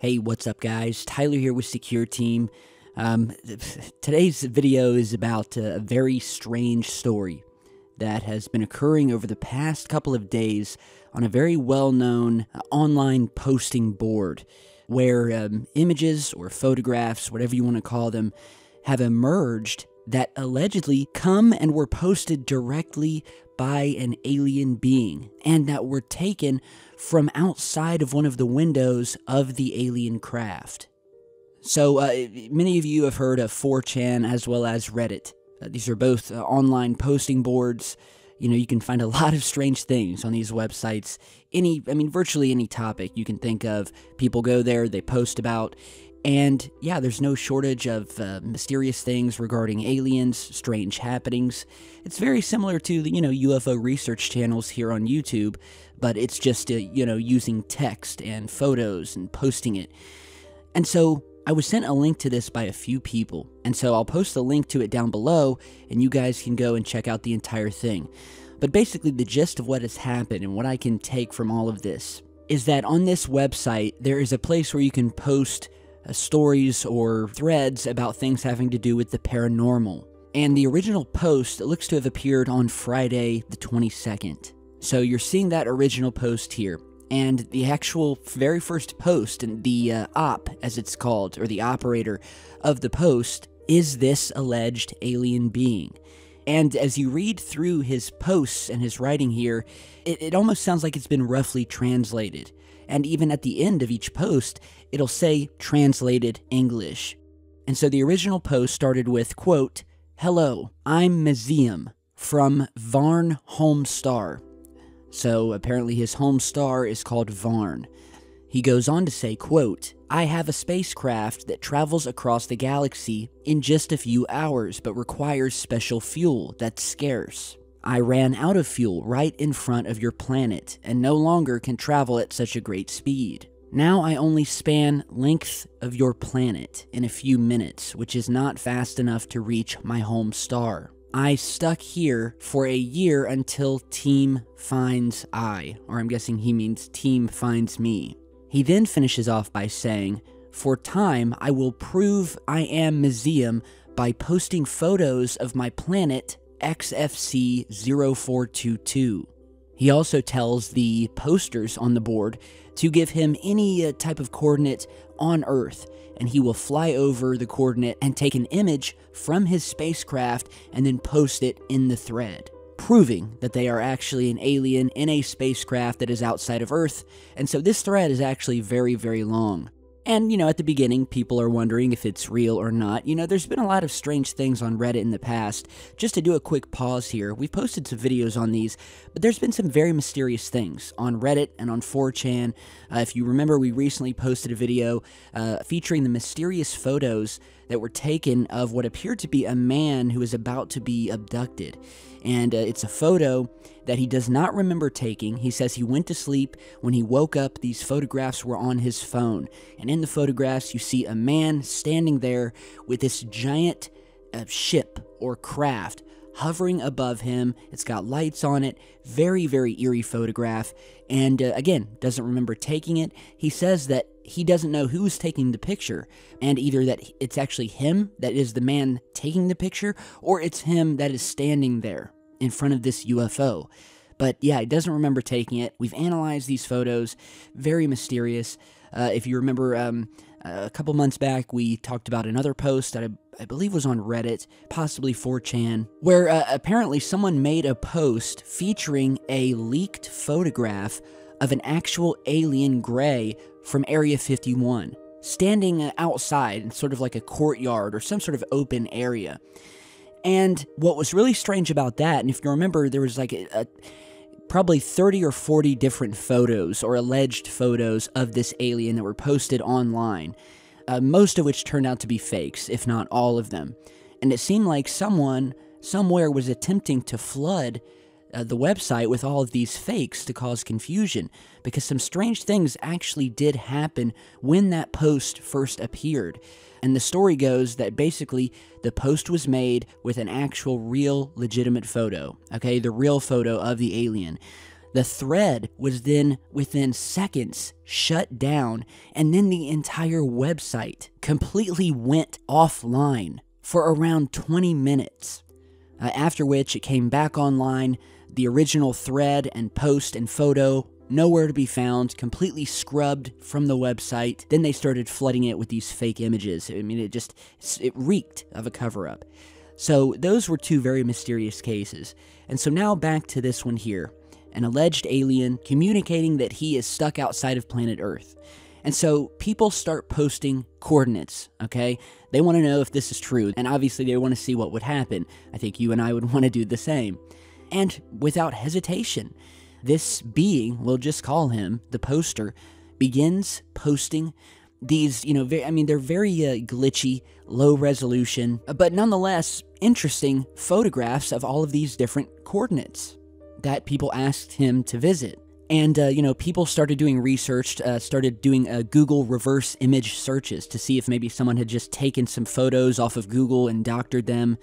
Hey, what's up, guys? Tyler here with Secure Team. Today's video is about a very strange story that has been occurring over the past couple of days on a very well-known online posting board where images or photographs, whatever you want to call them, have emerged that allegedly come and were posted directly by an alien being and that were taken from outside of one of the windows of the alien craft. So many of you have heard of 4chan as well as Reddit. These are both online posting boards. You know, you can find a lot of strange things on these websites. Virtually any topic you can think of, people go there, they post about. And yeah, there's no shortage of mysterious things regarding aliens, strange happenings. It's very similar to the, UFO research channels here on YouTube, but it's just, using text and photos and posting it. And so I was sent a link to this by a few people, and so I'll post the link to it down below, and you guys can go and check out the entire thing. But basically, the gist of what has happened and what I can take from all of this is that on this website, there is a place where you can post stories or threads about things having to do with the paranormal. And the original post looks to have appeared on Friday the 22nd. So you're seeing that original post here. And the actual very first post, and the op, as it's called, or the operator of the post, is this alleged alien being. And as you read through his posts and his writing here, it almost sounds like it's been roughly translated. And even at the end of each post, it'll say translated English. And so the original post started with, quote, "Hello, I'm Mazium from Varn Homestar." So apparently his home star is called Varn. He goes on to say, quote, "I have a spacecraft that travels across the galaxy in just a few hours, but requires special fuel that's scarce. I ran out of fuel right in front of your planet and no longer can travel at such a great speed. Now I only span length of your planet in a few minutes, which is not fast enough to reach my home star. I stuck here for a year until team finds I," or I'm guessing he means team finds me. He then finishes off by saying, "For time, I will prove I am Mazium by posting photos of my planet XFC 0422. He also tells the posters on the board to give him any type of coordinate on Earth, and he will fly over the coordinate and take an image from his spacecraft and then post it in the thread, proving that they are actually an alien in a spacecraft that is outside of Earth. And so this thread is actually very, very long. And, at the beginning, people are wondering if it's real or not. There's been a lot of strange things on Reddit in the past. Just to do a quick pause here, we've posted some videos on these, but there's been some very mysterious things on Reddit and on 4chan. If you remember, we recently posted a video featuring the mysterious photos that were taken of what appeared to be a man who is about to be abducted. And it's a photo that he does not remember taking. He says he went to sleep. When he woke up, these photographs were on his phone. And in the photographs, you see a man standing there with this giant ship or craft hovering above him. It's got lights on it. Very, very eerie photograph. And again, doesn't remember taking it. He says that he doesn't know who's taking the picture, and either that it's actually him that is the man taking the picture, or it's him that is standing there in front of this UFO. But yeah, he doesn't remember taking it. We've analyzed these photos. Very mysterious. If you remember, a couple months back, we talked about another post that I believe was on Reddit, possibly 4chan, where apparently someone made a post featuring a leaked photograph of an actual alien gray from Area 51, standing outside in sort of like a courtyard or some sort of open area. And what was really strange about that, and if you remember, there was like probably 30 or 40 different photos or alleged photos of this alien that were posted online, most of which turned out to be fakes, if not all of them. And it seemed like someone somewhere was attempting to flood the website with all of these fakes to cause confusion, because some strange things actually did happen when that post first appeared. And the story goes that basically the post was made with an actual real legitimate photo, okay, the real photo of the alien. The thread was then, within seconds, shut down, and then the entire website completely went offline for around 20 minutes. After which it came back online, the original thread and post and photo nowhere to be found, completely scrubbed from the website. Then they started flooding it with these fake images. I mean, it reeked of a cover-up. So those were two very mysterious cases. And so now back to this one here. An alleged alien communicating that he is stuck outside of planet Earth. And so people start posting coordinates, okay? They want to know if this is true, and obviously they want to see what would happen. I think you and I would want to do the same. And without hesitation, this being, we'll just call him the poster, begins posting these, they're very glitchy, low resolution, but nonetheless interesting photographs of all of these different coordinates that people asked him to visit. And, people started doing research, started doing Google reverse image searches to see if maybe someone had just taken some photos off of Google and doctored them.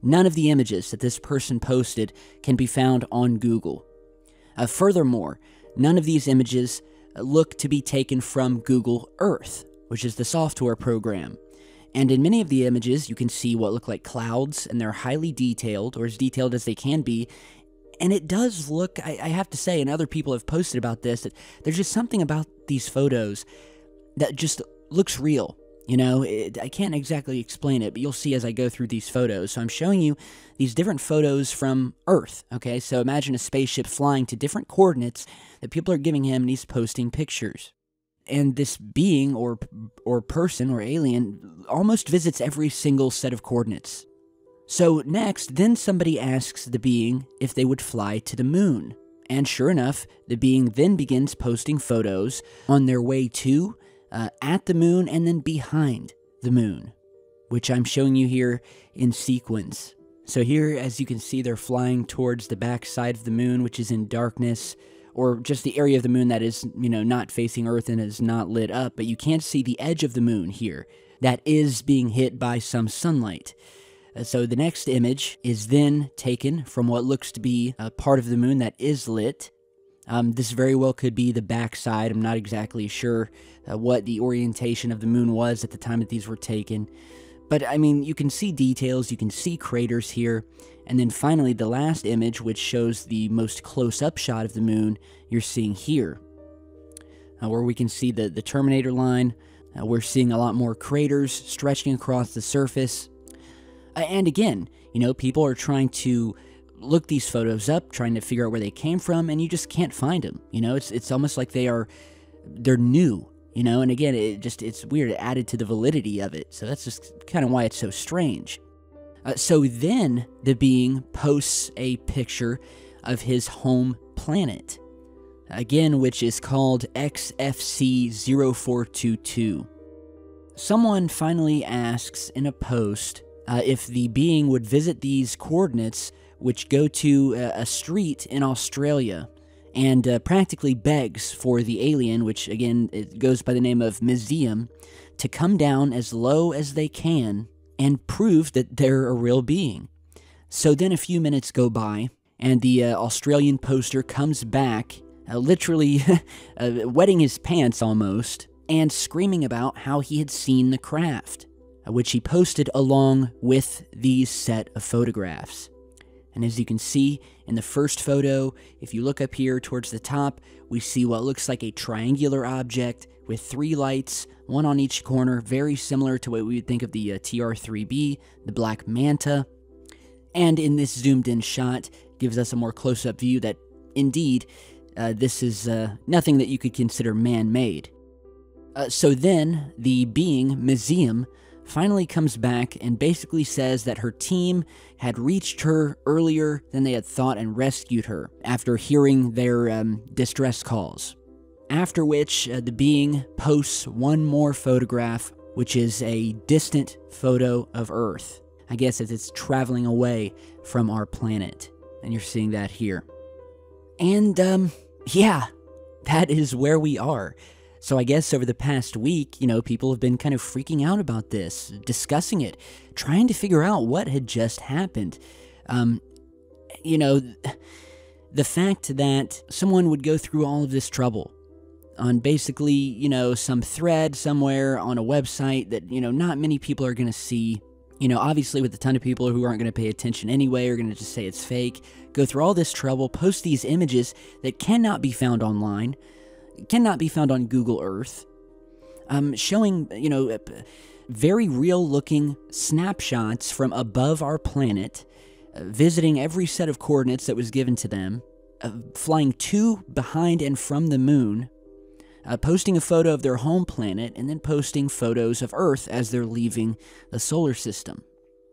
None of the images that this person posted can be found on Google. Furthermore, none of these images look to be taken from Google Earth, which is the software program. And in many of the images, you can see what look like clouds, and they're highly detailed, or as detailed as they can be. And it does look, I have to say, and other people have posted about this, that there's just something about these photos that just looks real. I can't exactly explain it, but you'll see as I go through these photos. So I'm showing you these different photos from Earth, okay? So imagine a spaceship flying to different coordinates that people are giving him, and he's posting pictures. And this being, or person, or alien, almost visits every single set of coordinates. So next, then somebody asks the being if they would fly to the moon. And sure enough, the being then begins posting photos on their way to, at the moon, and then behind the moon, which I'm showing you here in sequence. So here, as you can see, they're flying towards the back side of the moon, which is in darkness, or just the area of the moon that is, not facing Earth and is not lit up, but you can't see the edge of the moon here. That is being hit by some sunlight. So the next image is then taken from what looks to be a part of the moon that is lit. This very well could be the backside. I'm not exactly sure what the orientation of the moon was at the time that these were taken. But, you can see details, you can see craters here. And then finally, the last image, which shows the most close-up shot of the moon, you're seeing here. Where we can see the Terminator line. We're seeing a lot more craters stretching across the surface. And again, people are trying to look these photos up, trying to figure out where they came from, and you just can't find them. It's almost like they're new, and again, it's weird. It added to the validity of it. So that's just kind of why it's so strange. So then the being posts a picture of his home planet, again, which is called XFC0422. Someone finally asks in a post if the being would visit these coordinates, which go to a street in Australia, and practically begs for the alien, which again it goes by the name of Museum, to come down as low as they can and prove that they're a real being. So then a few minutes go by, and the Australian poster comes back, literally wetting his pants almost, and screaming about how he had seen the craft, which he posted along with these set of photographs. And as you can see in the first photo, if you look up here towards the top, we see what looks like a triangular object with 3 lights, one on each corner, very similar to what we would think of the TR-3B, the Black Manta. And in this zoomed-in shot, gives us a more close-up view that, indeed, this is nothing that you could consider man-made. So then, the being, Museum, finally comes back and basically says that her team had reached her earlier than they had thought and rescued her after hearing their distress calls. After which, the being posts one more photograph, which is a distant photo of Earth. I guess as it's traveling away from our planet. And you're seeing that here. And, yeah, that is where we are. So I guess over the past week, people have been kind of freaking out about this, discussing it, trying to figure out what had just happened. The The fact that someone would go through all of this trouble on basically, some thread somewhere on a website that, not many people are going to see. Obviously with a ton of people who aren't going to pay attention anyway are going to just say it's fake, go through all this trouble, post these images that cannot be found online, cannot be found on Google Earth, showing, very real-looking snapshots from above our planet, visiting every set of coordinates that was given to them, flying to, behind, and from the moon, posting a photo of their home planet, and then posting photos of Earth as they're leaving the solar system.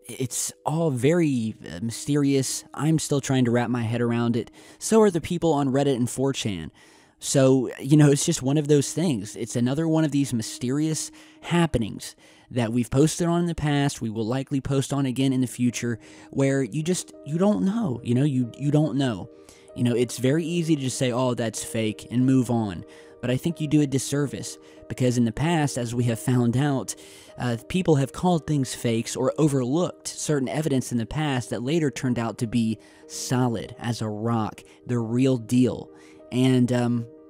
It's all very mysterious. I'm still trying to wrap my head around it. So are the people on Reddit and 4chan. So, it's just one of those things. It's another one of these mysterious happenings that we've posted on in the past, we will likely post on again in the future, where you don't know, you don't know. It's very easy to just say, oh, that's fake, and move on. But I think you do a disservice, because in the past, as we have found out, people have called things fakes or overlooked certain evidence in the past that later turned out to be solid as a rock, the real deal. And,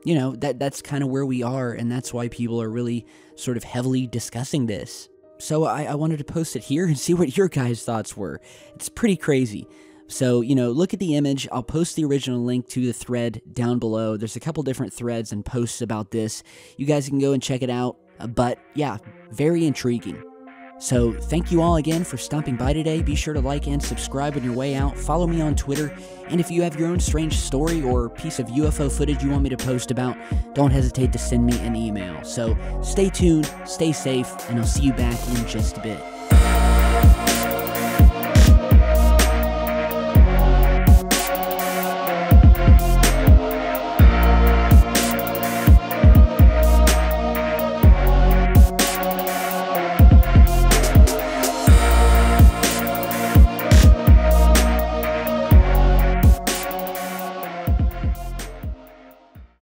that's kind of where we are, and that's why people are really sort of heavily discussing this. So I wanted to post it here and see what your guys' thoughts were. It's pretty crazy. So, look at the image. I'll post the original link to the thread down below. There's a couple different threads and posts about this. You guys can go and check it out. But yeah, very intriguing. So thank you all again for stopping by today. Be sure to like and subscribe on your way out. Follow me on Twitter. And if you have your own strange story or piece of UFO footage you want me to post about, don't hesitate to send me an email. So stay tuned, stay safe, and I'll see you back in just a bit.